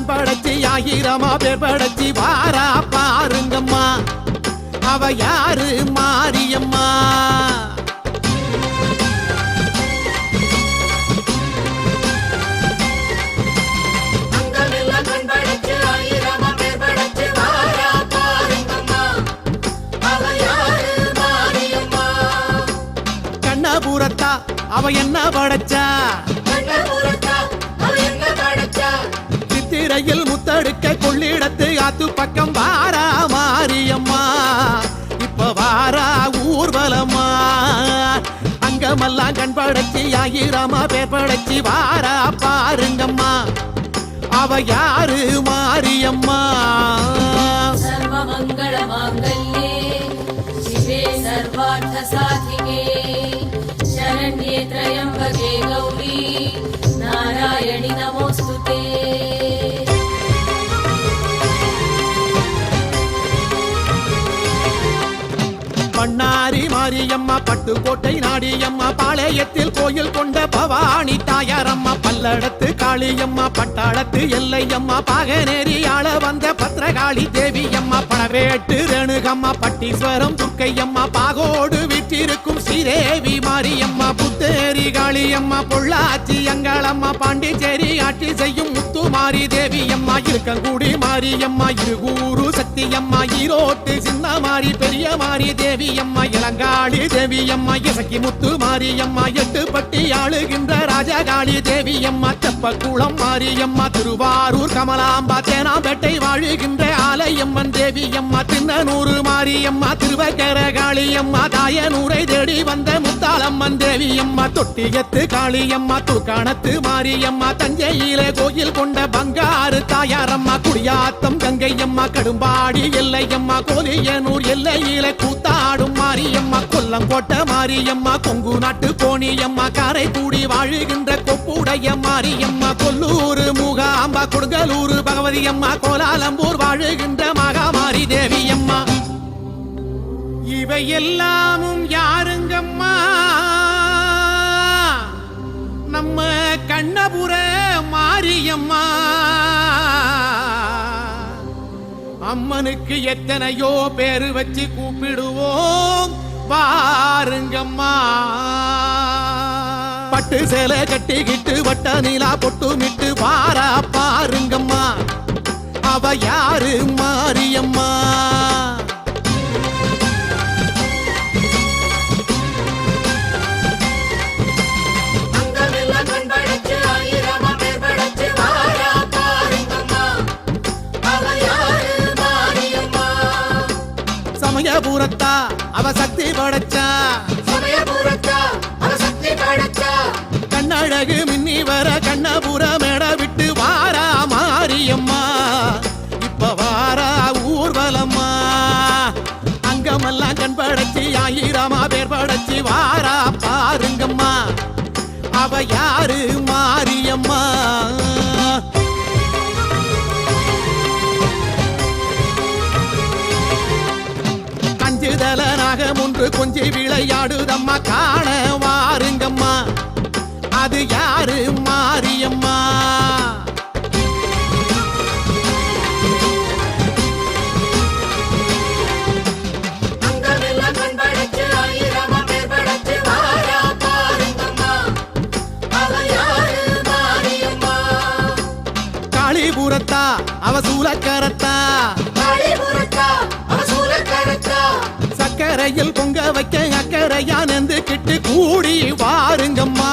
படைச்சி ஆயிரமா பேர் படைச்சி வாரா பாருங்கம்மா அவ யாரு மாரியம்மா கண்ணபுரத்தா அவ என்ன படைச்சா சித்திரையில் முத்தடுக்க கொள்ளிடத்து ஆத்து பக்கம் வாரா மாரியம்மா இப்ப வாரா ஊர்வலமா அங்கமெல்லாம் கண் படைச்சி ஆயிரமா பேர் படைச்சி வாரா பாருங்கம்மா அவ யாரு மாரியம்மா சர்வமங்கள மாங்கல்யே சிவே சர்வார்த்த சாதிகே शरण्ये त्र्यम्बके गौरी नारायणि नमोस्तुते பண்ணாரி மாரியம்மா பட்டுக்கோட்டை நாடியம்மா பாளையத்தில் கோயில் கொண்ட பவானி தாயாரம்மா பல்லடத்து காளியம்மா பட்டாளத்து எல்லையம்மா பாகனேரி ஆள வந்த பத்ரகாளி தேவியம்மா பணவேட்டு ரேணுகம்மா பட்டீஸ்வரம் துர்க்கையம்மா பாகோடு வீற்றிருக்கும் ஸ்ரீதேவி மாரியம்மா புத்தேரி காளியம்மா பொள்ளாச்சி அங்காளம்மா பாண்டிச்சேரி ஆட்சி செய்யும் முத்துமாரி தேவியம்மா இருக்கங்குடி மாரியம்மா இருகூரு சக்தியம்மா ஈரோட்டு சின்ன மாரி பெரிய மாரி தேவி அம்மா இளங்காளி தேவி அம்மா இசக்கி முத்து மாரியம்மா எட்டுப்பட்டி ஆளுகின்ற ராஜகாளி தேவி அம்மா தெப்பக்குளம் மாரியம்மா திருவாரூர் கமலாம்பா தேனாம்பேட்டை வாழுகின்ற ஆலயம்மன் தேவி அம்மா திண்ணனூர் மாரியம்மா திருவக்கர காளியம்மா தாயனூரை தேடி வந்த முத்தாளம்மன் தேவி அம்மா தொட்டியத்து காளியம்மா தூக்காணத்து மாரியம்மா தஞ்சையிலே கோயில் கொண்ட பங்காரு தாயாரம்மா குடியாத்தம் கங்கையம்மா கடும்பாடி எல்லையம்மா கோலியனூர் எல்லையிலே கூத்தாடும் மாரியம்மா கொல்லங்கோட்ட மாரியம்மா கொங்கு நாட்டு கோணியம்மா காரைக்குடி வாழுகின்ற கொப்புடைய மாரியம்மா கொல்லூர் மூகாம்பா கொடுங்கலூர் பகவதி அம்மா கோலாலம்பூர் வாழுகின்ற மகாமாரி தேவியம்மா இவை எல்லாமும் யாருங்கம்மா நம்ம கண்ணபுர மாரியம்மா அம்மனுக்கு எத்தனையோ பேரு வச்சு கூப்பிடுவோம் பாருங்கம்மா பட்டு சேலை கட்டிக்கிட்டு வட்ட நீலா பொட்டுமிட்டு வாரா பாருங்கம்மா அவ யாரு மாரியம்மா சமயபுரத்தா அவ சக்தி படைச்சா கண்ணழகு மின்னி வர கண்ணபுர மேட விட்டு வாரா மாரியம்மா இப்ப வாரா ஊர்வலம்மா அங்கமெல்லாம் கண் படைச்சி ஆயிரமா பேர் படைச்சி வாரா பாருங்கம்மா அவ யாரு மாரியம்மா நாகம் ஒன்று கொஞ்சி விளையாடுதம்மா காண வாருங்கம்மா அது யாரு மாரியம்மா காளிபுரத்தா அவ சூலக்கரத்தா சக்கரையில் பொங்க வைக்க அக்கறையா நெந்துக்கிட்டு கூடி வாருங்கம்மா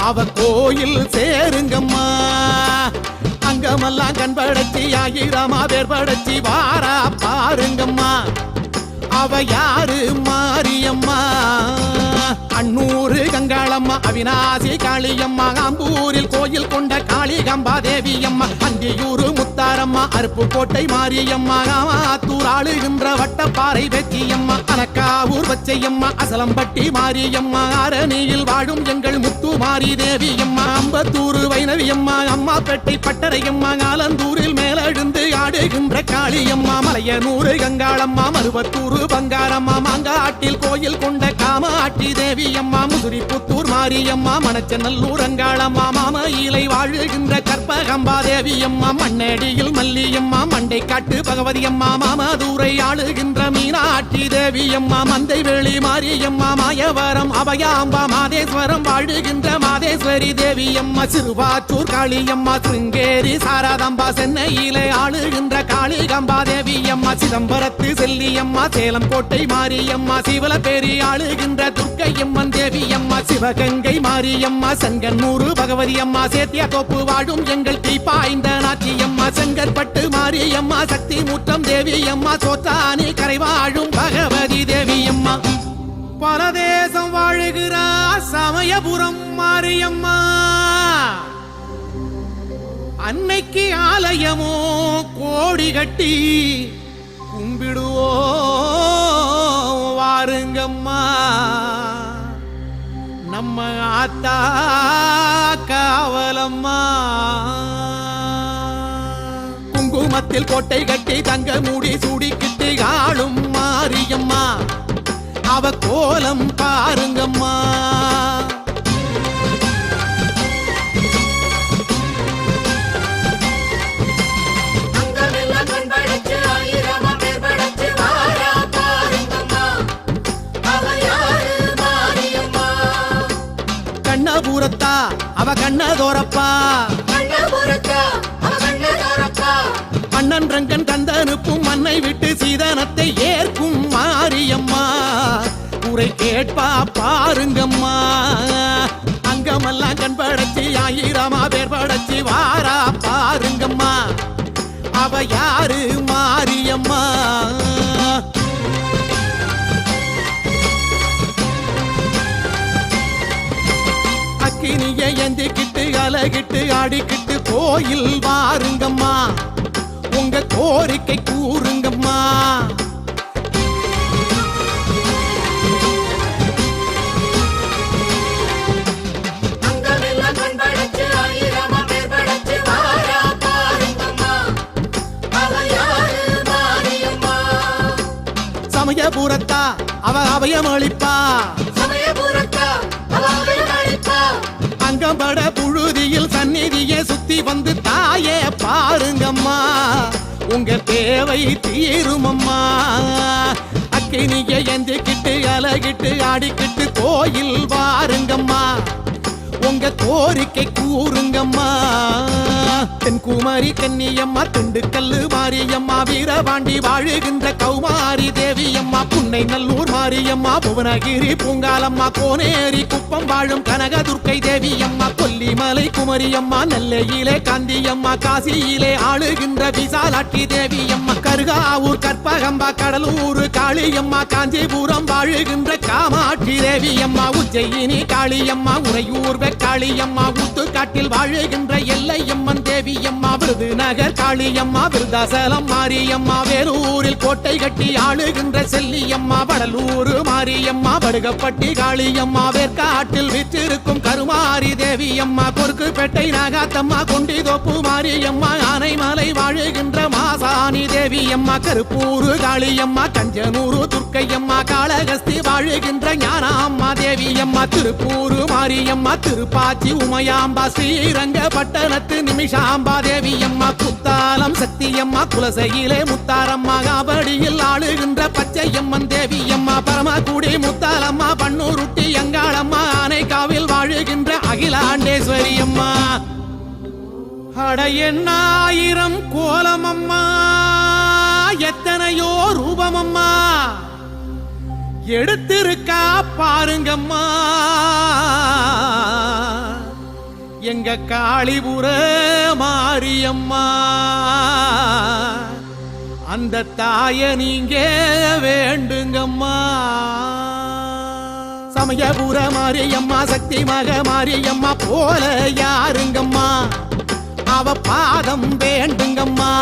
அவ கோயில் சேருங்கம்மா அங்கமெல்லாம் கண் படைச்சி ஆயிரமா பேர் படைச்சி வாரா பாருங்கம்மா அவ யாரு மாரியம்மா அன்னூரு கங்காளம்மா அவிநாசி காளியம்மா ஆம்பூரில் கோயில் கொண்ட காளிகம்பா தேவியம்மா அந்தியூரு முத்தாரம்மா அருப்புக்கோட்டை மாரியம்மா ஆத்தூர் ஆளுகின்ற வட்டப்பாறை வெச்சியம்மா அனக்காவூர் வச்சையம்மா அசலம்பட்டி மாரியம்மா அரணியில் வாழும் எங்கள் முத்து மாரி தேவியம்மா அம்பத்தூர் வைணவியம்மா அம்மாப்பேட்டை பட்டரையம்மா ஆலந்தூரில் மேலெழுந்து ஆடுகின்ற காளியம்மா மலையனூரு கங்காளம்மா மருவத்தூர் பங்காரம்மா மாங்காட்டில் கோயில் கொண்ட காமாட்டி தேவியம்மா முதுரிப்புத்தூர் மாரி மாரியம்மா மணச்சநல்லூர் அங்காளம்மா மாமயிலை வாழுகின்ற கற்பகம்பா தேவியம்மா மண்ணடியில் மல்லியம்மா மண்டை காட்டு பகவதி அம்மா மாமதுரை ஆளுகின்ற மீனாட்சி தேவியம்மா மந்தை வேளி மாரியம்மா மாயவரம் அபயாம்பா மாதேஸ்வரம் வாழுகின்ற மாதேஸ்வரி தேவியம்மா சிறுவாச்சூர் காளியம்மா சிருங்கேரி சாரதாம்பா சென்னையிலே ஆளுகின்ற காளிகம்பா தேவியம்மா சிதம்பரத்து செல்லியம்மா சேலம் கோட்டை மாரியம்மா சிவலப்பேரி ஆளுகின்ற துர்க்கையம்மன் தேவியம்மா சிவகங்கை மாரியம்மா செங்கன்னூர் பகவதி அம்மா சேத்தியாத்தோப்பு வாழும் எங்கள் தீப்பாய்ந்த நாச்சியம்மா செங்கற்பட்டு மாரியம்மா சக்தி முற்றம் தேவியம்மா சோத்தானி கரை வாழும் பகவதி தேவியம்மா பரதேசம் வாழுகிறார் சமயபுரம் மாரியம்மா அன்னைக்கு ஆலயமோ கோடி கட்டி கும்பிடுவோ வாருங்கம்மா நம்ம ஆத்தா காவலம்மா குங்குமத்தில் கோட்டை கட்டி தங்க மூடி சூடிக்கிட்டு ஆளும் மாரியம்மா அவ கோலம் பாருங்கம்மா கண்ணபுரத்தா அவ கண்ணதோரப்பா அண்ணன் ரங்கன் கந்தனுப்பும் மண்ணை விட்டு சீதனத்தை ஏற்கும் மாரியம்மா உரை கேட்பா பாருங்கம்மா அங்கமெல்லாம் கண் படைச்சி ஆயிரமா பேர் படைச்சி வாரா பாருங்கம்மா அவ யாரு மாரியம்மா அக்கினிய எந்திக்கிட்டு அலகிட்டு ஆடிக்கிட்டு கோயில் வாருங்கம்மா உங்க கோரிக்கை கூறுங்கம்மா சமயபுரத்தா அவ அபயமளிப்பா அங்கம்பட புழுதியில் சந்நிதியை சுத்தி வந்து தாயே பாருங்கம்மா உங்க தேவை தீருமம்மா அக்கினிய எந்திக்கிட்டு அலகிட்டு ஆடிக்கிட்டு கோயில் வாருங்கம்மா உங்க கோரிக்கை கூறுங்கம்மா தென்குமாரி கன்னியம்மா திண்டுக்கல்லு மாரியம்மா வீரபாண்டி வாழுகின்ற கௌமாரி தேவியம்மா புன்னை நல்லூர் மாரியம்மா புவனகிரி பூங்காலம்மா கோனேரி குப்பம் வாழும் கனகதுர்க்கை தேவியம்மா கொல்லிமலை குமரியம்மா நெல்லையிலே காந்தியம்மா காசியிலே ஆளுகின்ற விசாலாட்சி தேவியம்மா கருகாவூர் கற்பகம்பா கடலூர் காளியம்மா காஞ்சிபுரம் வாழுகின்ற காமாட்சி தேவியம்மா உஜ்ஜயினி காளியம்மா உறையூர் காளியம்மா ஊத்துக்காட்டில் வாழுகின்ற எல்லையம்மன் தேவியம்மா விருதுநகர் காளியம்மா விருதாசலம் மாரியம்மா வேலூரில் கோட்டை கட்டி ஆளுகின்ற செல்லியம்மா வடலூர் மாரியம்மா படுகப்பட்டி காளியம்மா வேற்காட்டில் விற்றிருக்கும் கருமாரி தேவியம்மா பொறுக்குப்பேட்டை நாகாத்தம்மா கொண்டிதோப்பு மாரியம்மா ஆனைமலை வாழுகின்ற மாசாணி தேவியம்மா கருப்பூர் காளியம்மா கஞ்சனூர் துர்க்கையம்மா காளகஸ்தி வாழுகின்ற ஞானாம்மா தேவியம்மா திருப்பூர் மாரியம்மா திருப்பாச்சி உமையாம்பா ஸ்ரீரங்கப்பட்டணத்து நிமிஷாம்பா தேவியம்மா குத்தாலம் சக்தியம்மா குலசையிலே முத்தாரம்மா காபடியில் ஆளுகின்ற பச்சையம்மன் தேவியம்மா பரமக்குடி முத்தாலம்மா பன்னூருட்டி அங்காளம்மா ஆனைக்காவில் வாழுகின்ற அகிலாண்டேஸ்வரி அம்மா அட எண்ணாயிரம் கோலமம்மா எத்தனையோ ரூபமம்மா எடுத்திருக்கா பாருங்கம்மா எங்க காளிபுர மாரியம்மா அந்த தாய நீங்க வேண்டுங்கம்மா சமயபுர மாரியம்மா சக்தி மக மாரியம்மா போல யாருங்கம்மா அவ பாதம் வேண்டுங்கம்மா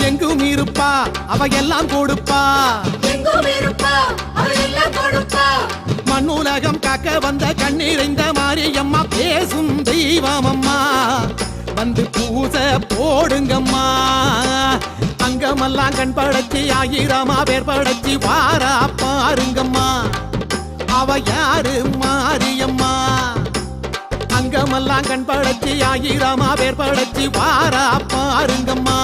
எங்கும் இருப்பா அவ எல்லாம் கொடுப்பா மண்ணுலகம் காக்க வந்த கண்ணீரைந்த மாரியம்மா பேசும் தெய்வமம்மா வந்து பூ பூசை போடுங்கம்மா அங்கமெல்லாம் கண் படைச்சி ஆயிரமா பேர் படைச்சி வாரா பாருங்கம்மா அவ யாரு மாரியம்மா அங்கமெல்லாம் கண் படைச்சி ஆயிரமா பேர் படைச்சி வாரா பாருங்கம்மா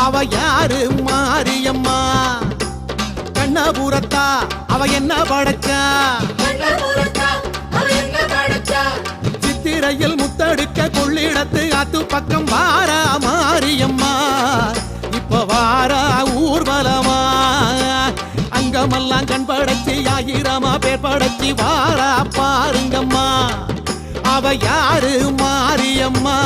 அவ யாரு மாரியம்மா கண்ணபுரத்தா அவ என்ன படைச்சா சித்திரையில் முத்தடுக்க கொள்ளிடத்து ஆத்து பக்கம் வாரா மாரியம்மா இப்ப வாரா ஊர்வலமா அங்கமெல்லாம் கண் படைச்சி ஆயிரமா பேர் படைச்சி வாரா பாருங்கம்மா அவ யாரு மாரியம்மா